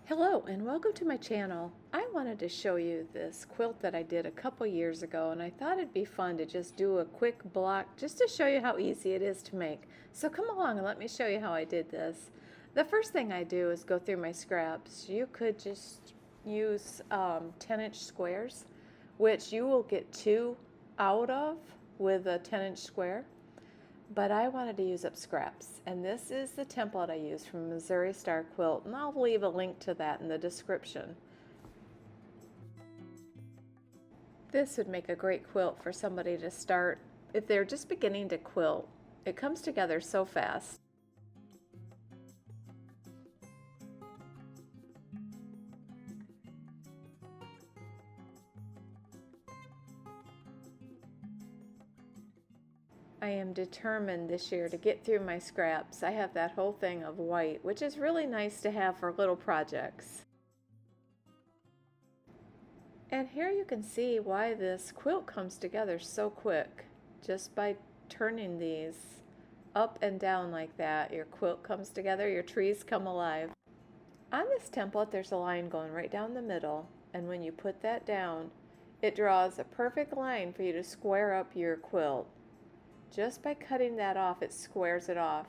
Hello and welcome to my channel. I wanted to show you this quilt that I did a couple years ago, and I thought it'd be fun to just do a quick block just to show you how easy it is to make. So come along and let me show you how I did this. The first thing I do is go through my scraps. You could just use 10-inch squares, which you will get two out of with a 10-inch square. But I wanted to use up scraps, and this is the template I use from Missouri Star Quilt, and I'll leave a link to that in the description. This would make a great quilt for somebody to start if they're just beginning to quilt. It comes together so fast. I am determined this year to get through my scraps. I have that whole thing of white, which is really nice to have for little projects. And here you can see why this quilt comes together so quick. Just by turning these up and down like that, your quilt comes together, your trees come alive. On this template, there's a line going right down the middle, and when you put that down, it draws a perfect line for you to square up your quilt. Just by cutting that off, it squares it off.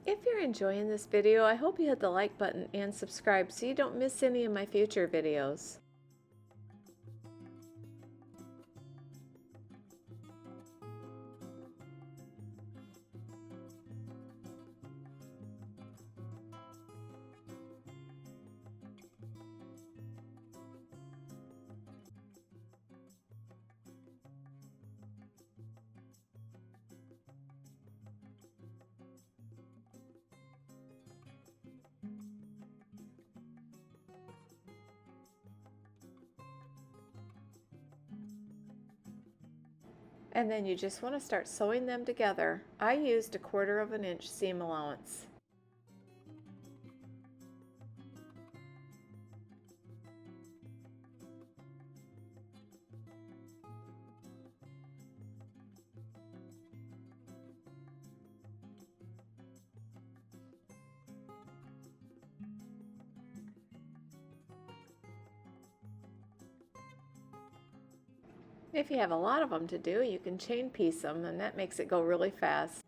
If you're enjoying this video, I hope you hit the like button and subscribe so you don't miss any of my future videos. And then you just want to start sewing them together. I used 1/4 of an inch seam allowance. If you have a lot of them to do, you can chain piece them, and that makes it go really fast.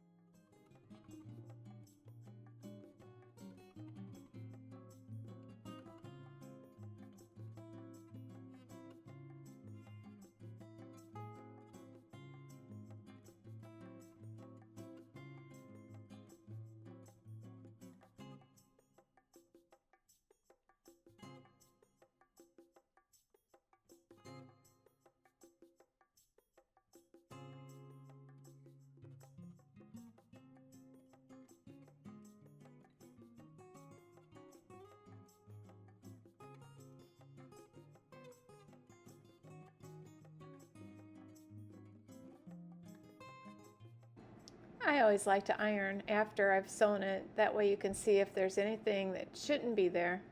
I always like to iron after I've sewn it. That way you can see if there's anything that shouldn't be there.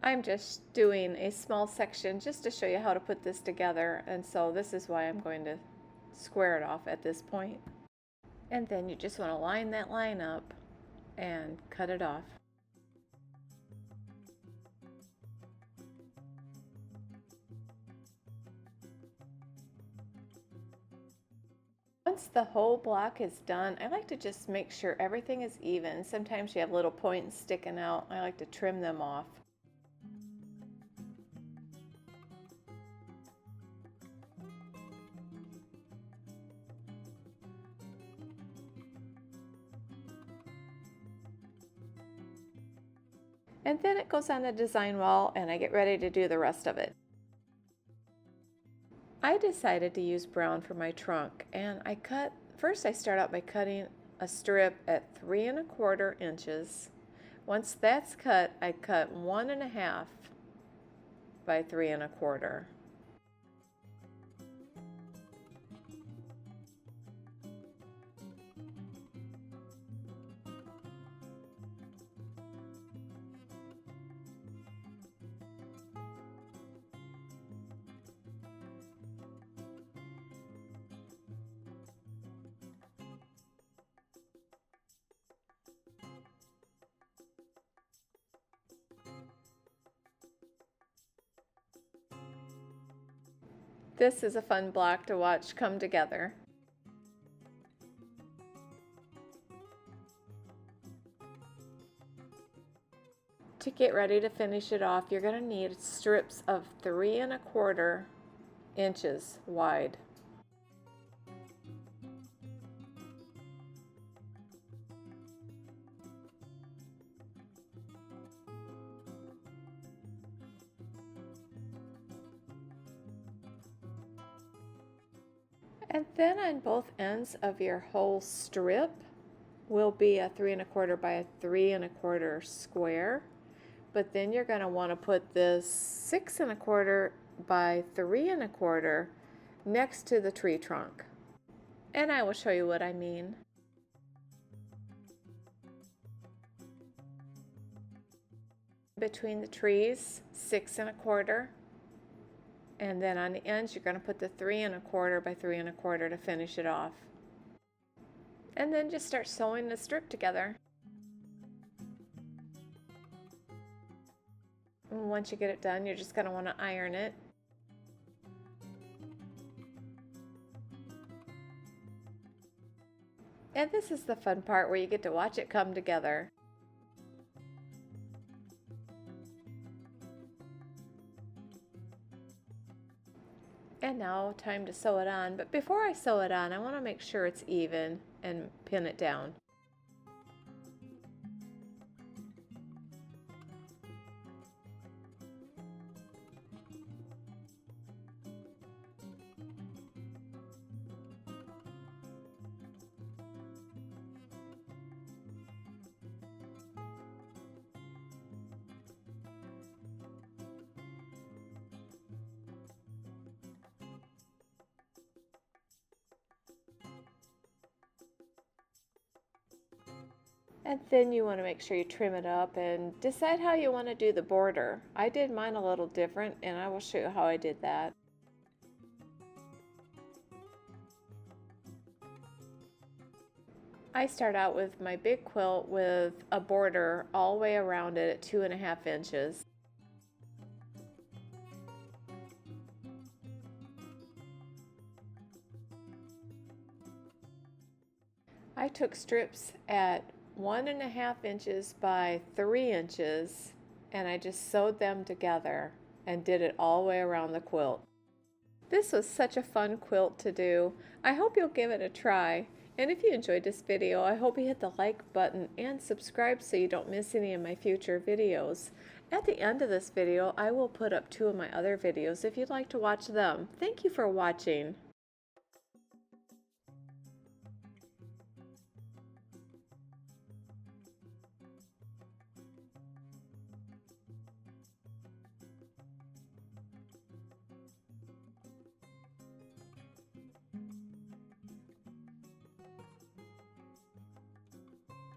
I'm just doing a small section just to show you how to put this together, and so this is why I'm going to square it off at this point. And then you just want to line that line up and cut it off. Once the whole block is done, I like to just make sure everything is even. Sometimes you have little points sticking out. I like to trim them off. And then it goes on the design wall, and I get ready to do the rest of it. I decided to use brown for my trunk, and first I start out by cutting a strip at 3 1/4 inches, Once that's cut, I cut 1.5 by 3 1/4. This is a fun block to watch come together. To get ready to finish it off, you're going to need strips of 3 1/4 inches wide. And then on both ends of your whole strip will be a 3 1/4 by a 3 1/4 square. But then you're going to want to put this 6 1/4 by 3 1/4 next to the tree trunk. And I will show you what I mean. Between the trees, 6 1/4. And then on the ends, you're going to put the 3 1/4 by 3 1/4 to finish it off. And then just start sewing the strip together. And once you get it done, you're just going to want to iron it. And this is the fun part where you get to watch it come together. And now time to sew it on, but before I sew it on, I want to make sure it's even and pin it down. And then you want to make sure you trim it up and decide how you want to do the border. I did mine a little different, and I will show you how I did that. I start out with my big quilt with a border all the way around it at 2.5 inches. I took strips at 1.5 inches by 3 inches, and I just sewed them together and did it all the way around the quilt. This was such a fun quilt to do. I hope you'll give it a try. And if you enjoyed this video, I hope you hit the like button and subscribe so you don't miss any of my future videos. At the end of this video, I will put up 2 of my other videos if you'd like to watch them. Thank you for watching.